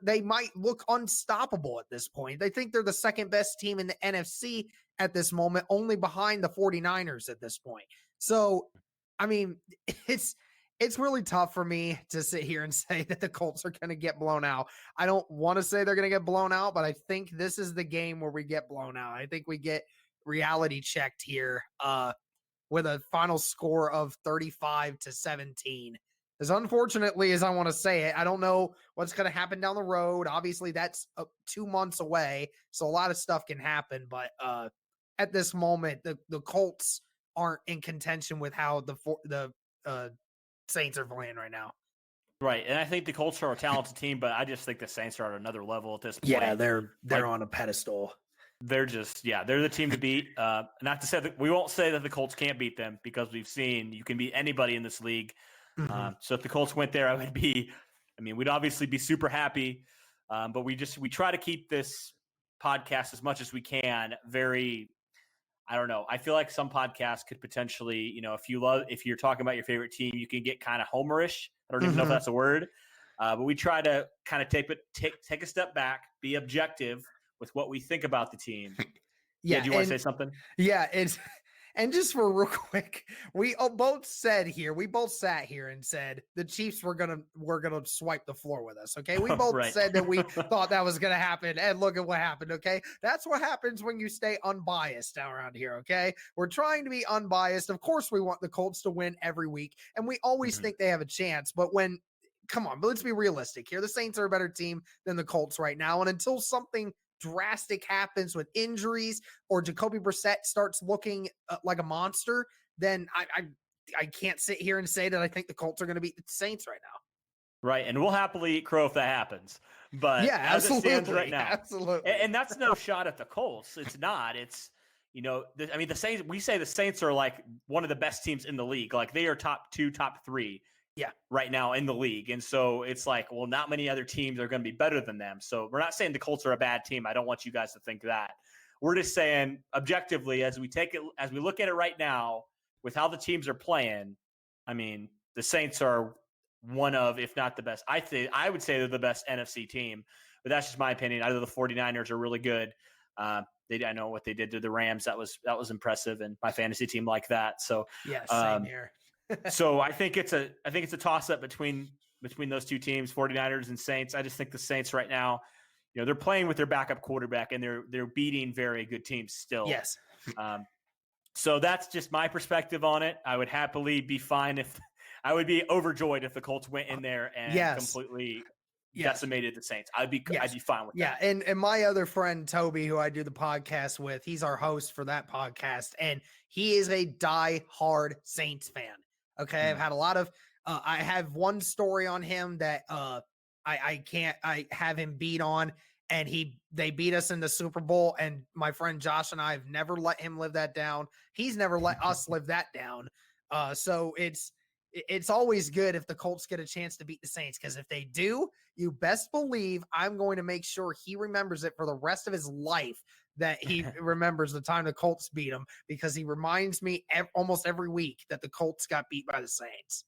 they might look unstoppable at this point. They think they're the second best team in the NFC at this moment, only behind the 49ers at this point. So, I mean, it's really tough for me to sit here and say that the Colts are going to get blown out. I don't want to say they're going to get blown out, but I think this is the game where we get blown out. I think we get reality checked here. With a final score of 35-17. As unfortunately as I want to say it, I don't know what's going to happen down the road. Obviously, that's 2 months away, so a lot of stuff can happen. But at this moment, the Colts aren't in contention with how the Saints are playing right now. Right, and I think the Colts are a talented team, but I just think the Saints are at another level at this point. Yeah, they're on a pedestal. They're the team to beat. Not to say that we won't say that the Colts can't beat them, because we've seen you can beat anybody in this league. Mm-hmm. So if the Colts went there, we'd obviously be super happy. But we try to keep this podcast as much as we can. I don't know. I feel like some podcasts could potentially, if you're talking about your favorite team, you can get kind of homerish. I don't even know if that's a word. But we try to kind of take a step back, be objective with what we think about the team. Yeah. Do you want to say something? Yeah. And just for real quick, we both sat here and said the Chiefs were gonna swipe the floor with us. Okay, we both Right. said that we thought that was gonna happen, and look at what happened. Okay, that's what happens when you stay unbiased around here. Okay, we're trying to be unbiased. Of course, we want the Colts to win every week, and we always think they have a chance. But come on, but let's be realistic here. The Saints are a better team than the Colts right now, and until something drastic happens with injuries or Jacoby Brissett starts looking like a monster, then I can't sit here and say that I think the Colts are going to beat the Saints right now. Right, and we'll happily eat crow if that happens. But yeah, as absolutely, it stands right now, absolutely, and that's no shot at the Colts. It's not. It's the Saints. We say the Saints are like one of the best teams in the league. Like they are top 2, top 3. Yeah, right now in the league. And so it's like, well, not many other teams are going to be better than them. So we're not saying the Colts are a bad team. I don't want you guys to think that. We're just saying objectively, as we look at it right now with how the teams are playing, I mean, the Saints are one of, if not the best. I would say they're the best NFC team, but that's just my opinion. I know the 49ers are really good. I know what they did to the Rams. That was impressive, and my fantasy team like that. So yeah, same here. So I think it's a toss up between those two teams, 49ers and Saints. I just think the Saints right now, they're playing with their backup quarterback, and they're beating very good teams still. Yes. So that's just my perspective on it. I would happily be fine I would be overjoyed if the Colts went in there and completely decimated the Saints. I'd be fine with that. Yeah, and my other friend Toby, who I do the podcast with, he's our host for that podcast, and he is a die-hard Saints fan. Okay, I've had a lot of. I have one story on him that I have him beat on, and they beat us in the Super Bowl, and my friend Josh and I have never let him live that down. He's never let us live that down. So it's always good if the Colts get a chance to beat the Saints, because if they do, you best believe I'm going to make sure he remembers it for the rest of his life, that he remembers the time the Colts beat him, because he reminds me almost every week that the Colts got beat by the Saints.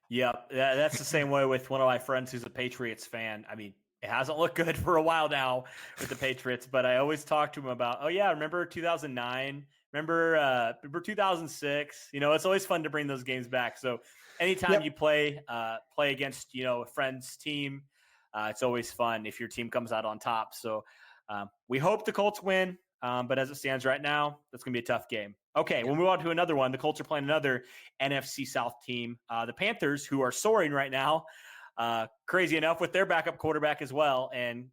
Yeah, that's the same way with one of my friends who's a Patriots fan. I mean, it hasn't looked good for a while now with the Patriots, but I always talk to him about, oh yeah, remember 2009? Remember 2006? You know, it's always fun to bring those games back. So anytime you play against, a friend's team, it's always fun if your team comes out on top. So we hope the Colts win, but as it stands right now, that's going to be a tough game. Okay, we'll move on to another one. The Colts are playing another NFC South team, the Panthers, who are soaring right now. Crazy enough, with their backup quarterback as well, and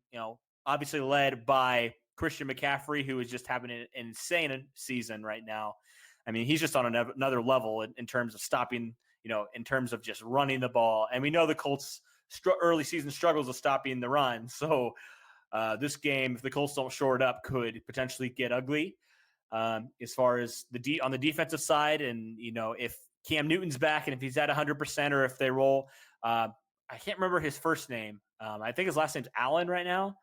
obviously led by Christian McCaffrey, who is just having an insane season right now. I mean, he's just on another level in terms of stopping, in terms of just running the ball. And we know the Colts' early season struggles of stopping the run. So this game, if the Colts don't shore it up, could potentially get ugly as far as on the defensive side. And, if Cam Newton's back and if he's at 100%, or if they roll, I can't remember his first name. I think his last name's Allen right now.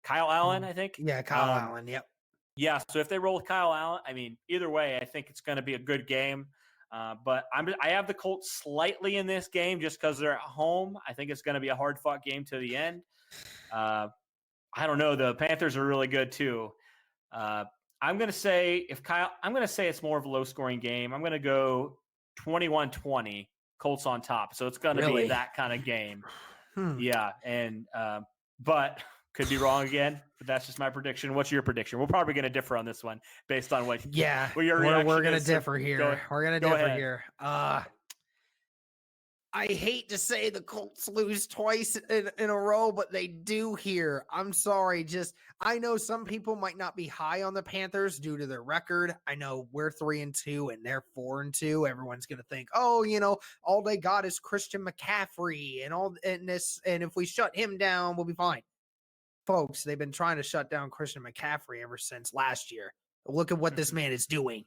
Kyle Allen, I think. Yeah, Kyle Allen. Yep. Yeah. So if they roll with Kyle Allen, I mean, either way, I think it's going to be a good game. But I have the Colts slightly in this game just because they're at home. I think it's going to be a hard fought game to the end. I don't know. The Panthers are really good too. I'm going to say it's more of a low scoring game. I'm going to go 21-20, Colts on top. So it's going to be that kind of game. Yeah. And, but could be wrong again, but that's just my prediction. What's your prediction? We're probably going to differ on this one based on what your reaction we're going to is. differ here. We're going to differ ahead. here. I hate to say the Colts lose twice in a row, but they do here. I'm sorry. I know some people might not be high on the Panthers due to their record. I know we're 3-2 and they're 4-2. Everyone's going to think, oh, all they got is Christian McCaffrey and if we shut him down, we'll be fine. Folks, they've been trying to shut down Christian McCaffrey ever since last year. Look at what this man is doing.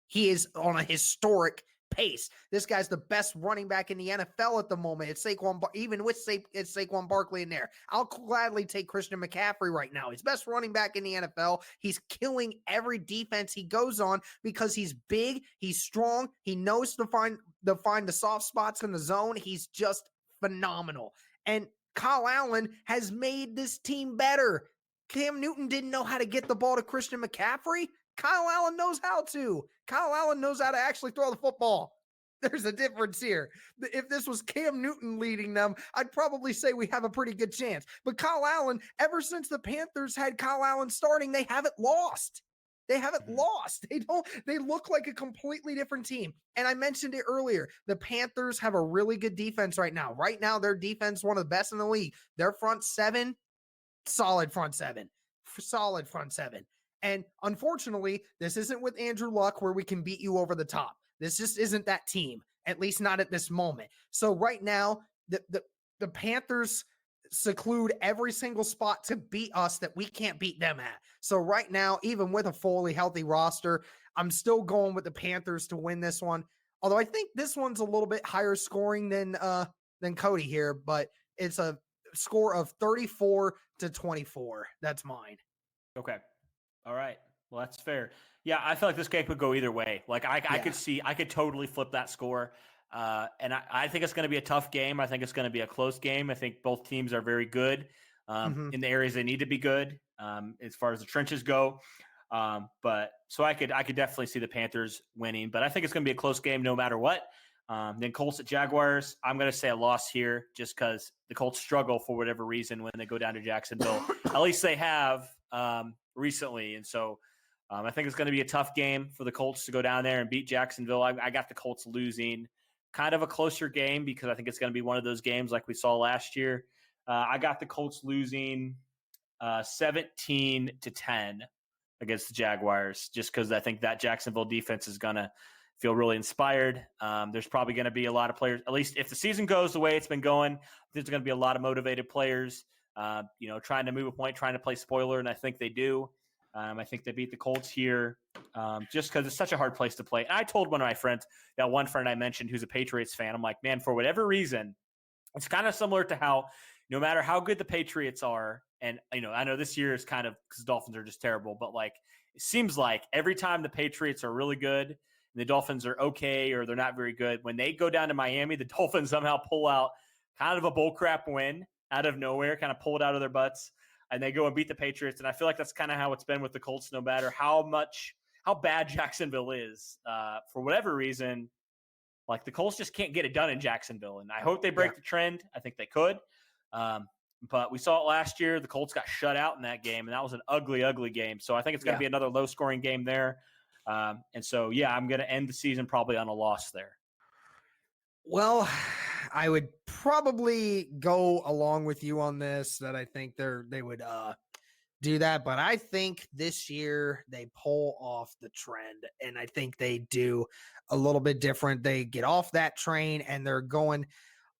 He is on a historic pace. This guy's the best running back in the NFL at the moment. It's even with Saquon Barkley in there. I'll gladly take Christian McCaffrey right now. He's best running back in the NFL. He's killing every defense he goes on because he's big, he's strong, he knows to find the soft spots in the zone. He's just phenomenal. And Kyle Allen has made this team better. Cam Newton didn't know how to get the ball to Christian McCaffrey. Kyle Allen knows how to. Kyle Allen knows how to actually throw the football. There's a difference here. If this was Cam Newton leading them, I'd probably say we have a pretty good chance. But Kyle Allen, ever since the Panthers had Kyle Allen starting, they haven't lost. They haven't lost. They look like a completely different team. And I mentioned it earlier. The Panthers have a really good defense right now. Right now, their defense is one of the best in the league. Their front seven, solid front seven. Solid front seven. And unfortunately, this isn't with Andrew Luck where we can beat you over the top. This just isn't that team, at least not at this moment. So right now, the Panthers seclude every single spot to beat us that we can't beat them at. So right now, even with a fully healthy roster, I'm still going with the Panthers to win this one. Although I think this one's a little bit higher scoring than Cody here, but it's a score of 34-24. That's mine. Okay. All right. Well, that's fair. Yeah, I feel like this game could go either way. Like I could totally flip that score. And I think it's going to be a tough game. I think it's going to be a close game. I think both teams are very good in the areas they need to be good as far as the trenches go. But so I could definitely see the Panthers winning, but I think it's going to be a close game no matter what. Then Colts at Jaguars, I'm going to say a loss here just because the Colts struggle for whatever reason when they go down to Jacksonville. At least they have recently. And so I think it's going to be a tough game for the Colts to go down there and beat Jacksonville. I got the Colts losing. Kind of a closer game because I think it's going to be one of those games like we saw last year. I got the Colts losing 17-10 against the Jaguars, just because I think that Jacksonville defense is going to feel really inspired. There's probably going to be a lot of players, at least if the season goes the way it's been going, there's going to be a lot of motivated players, trying to move a point, trying to play spoiler, and I think they do. I think they beat the Colts here just because it's such a hard place to play. And I told one of my friends, that one friend I mentioned who's a Patriots fan, I'm like, man, for whatever reason, it's kind of similar to how no matter how good the Patriots are, and I know this year is kind of because the Dolphins are just terrible, but like it seems like every time the Patriots are really good and the Dolphins are okay or they're not very good, when they go down to Miami, the Dolphins somehow pull out kind of a bullcrap win out of nowhere, kind of pull it out of their butts, and they go and beat the Patriots. And I feel like that's kind of how it's been with the Colts, no matter how bad Jacksonville is. For whatever reason, like the Colts just can't get it done in Jacksonville. And I hope they break the trend. I think they could. But we saw it last year. The Colts got shut out in that game, and that was an ugly, ugly game. So I think it's going to be another low-scoring game there. And so, I'm going to end the season probably on a loss there. Well, I would probably go along with you on this, that I think they would do that. But I think this year they pull off the trend, and I think they do a little bit different. They get off that train, and they're going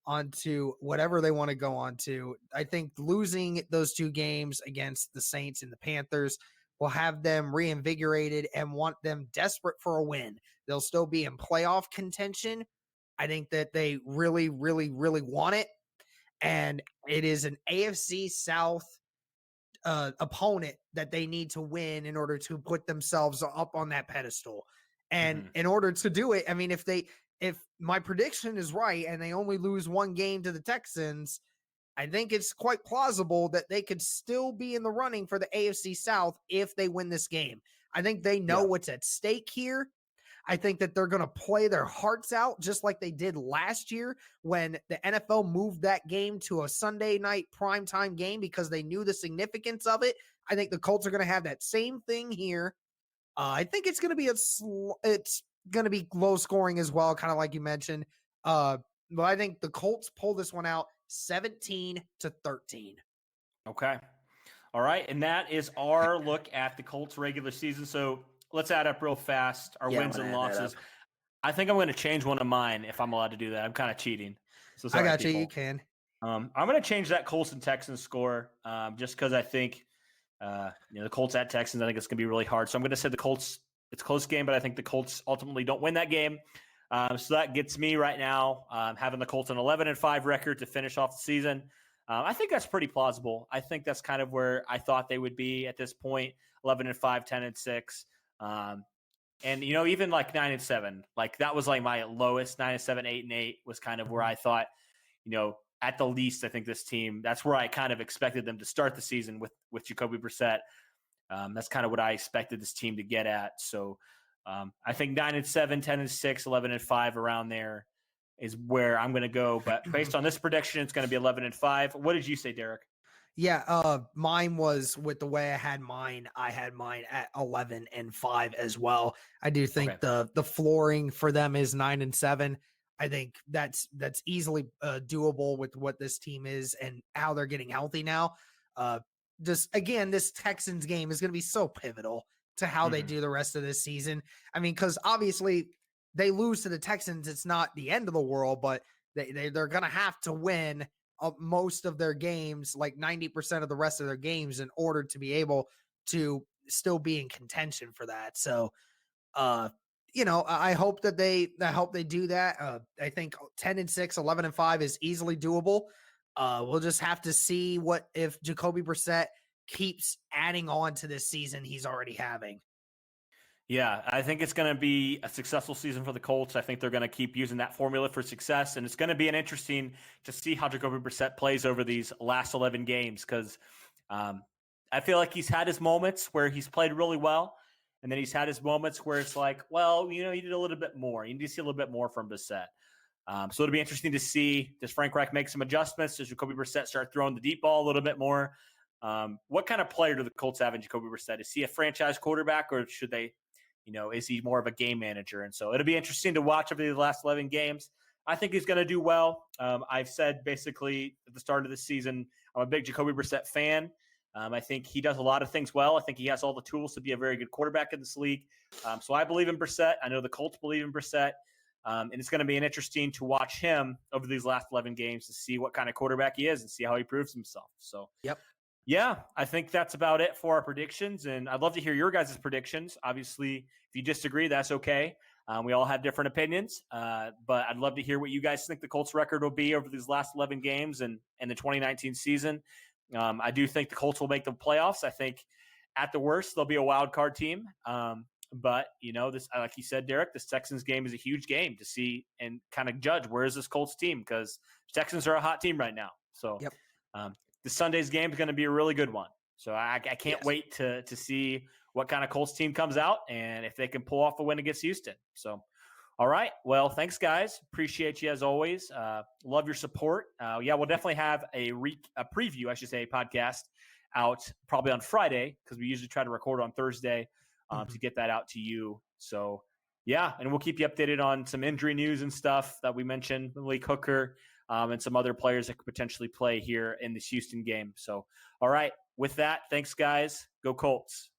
onto whatever they want to go on to. I think losing those two games against the Saints and the Panthers will have them reinvigorated and want them desperate for a win. They'll still be in playoff contention. I think that they really, really, really want it. And it is an AFC South opponent that they need to win in order to put themselves up on that pedestal. And in order to do it, I mean, if my prediction is right and they only lose one game to the Texans, I think it's quite plausible that they could still be in the running for the AFC South if they win this game. I think they know what's at stake here. I think that they're going to play their hearts out just like they did last year when the NFL moved that game to a Sunday night primetime game because they knew the significance of it. I think the Colts are going to have that same thing here. I think it's going to be it's going to be low scoring as well, kind of like you mentioned. But I think the Colts pull this one out 17-13. Okay. All right. And that is our look at the Colts regular season. So let's add up real fast our wins and losses. I think I'm going to change one of mine if I'm allowed to do that. I'm kind of cheating. So sorry, I got people. you. You can. I'm going to change that Colts and Texans score just because I think the Colts at Texans, I think it's going to be really hard. So I'm going to say the Colts, it's a close game, but I think the Colts ultimately don't win that game. So that gets me right now having the Colts an 11-5 record to finish off the season. I think that's pretty plausible. I think that's kind of where I thought they would be at this point, 11-5, 10-6. And even like 9-7, like that was like my lowest. 9-7, 8-8 was kind of where I thought, at the least, I think this team, that's where I kind of expected them to start the season with Jacoby Brissett. That's kind of what I expected this team to get at. So I think 9-7, 10-6, 11-5 around there is where I'm going to go. But based on this prediction, it's going to be 11-5. What did you say, Derek? Yeah, mine was with the way I had mine at 11-5 as well. I do think the flooring for them is 9-7. I think that's easily doable with what this team is and how they're getting healthy now. Just again, this Texans game is going to be so pivotal to how they do the rest of this season. I mean, because obviously they lose to the Texans, it's not the end of the world, but they're going to have to win most of their games, like 90% of the rest of their games, in order to be able to still be in contention for that. So, I hope that they do that. I think 10-6, 11-5 is easily doable. We'll just have to see if Jacoby Brissett keeps adding on to this season he's already having. Yeah, I think it's going to be a successful season for the Colts. I think they're going to keep using that formula for success, and it's going to be interesting to see how Jacoby Brissett plays over these last 11 games because I feel like he's had his moments where he's played really well, and then he's had his moments where it's like, well, you did a little bit more. You need to see a little bit more from Brissett. So it'll be interesting to see, does Frank Reich make some adjustments? Does Jacoby Brissett start throwing the deep ball a little bit more? What kind of player do the Colts have in Jacoby Brissett? Is he a franchise quarterback, or should they – is he more of a game manager? And so it'll be interesting to watch over the last 11 games. I think he's going to do well. I've said basically at the start of the season, I'm a big Jacoby Brissett fan. I think he does a lot of things well. I think he has all the tools to be a very good quarterback in this league. So I believe in Brissett. I know the Colts believe in Brissett. And it's going to be interesting to watch him over these last 11 games to see what kind of quarterback he is and see how he proves himself. So, yeah, I think that's about it for our predictions. And I'd love to hear your guys' predictions. Obviously, if you disagree, that's okay. We all have different opinions, but I'd love to hear what you guys think the Colts record will be over these last 11 games and the 2019 season. I do think the Colts will make the playoffs. I think at the worst, they'll be a wild card team. But, this, like you said, Derek, this Texans game is a huge game to see and kind of judge where is this Colts team, because Texans are a hot team right now. So the Sunday's game is going to be a really good one. So I can't wait to see what kind of Colts team comes out and if they can pull off a win against Houston. So, all right. Well, thanks, guys. Appreciate you as always. Love your support. We'll definitely have a preview, podcast out probably on Friday, because we usually try to record on Thursday to get that out to you. So, and we'll keep you updated on some injury news and stuff that we mentioned, Malik Hooker, and some other players that could potentially play here in this Houston game. So, all right. With that, thanks, guys. Go Colts.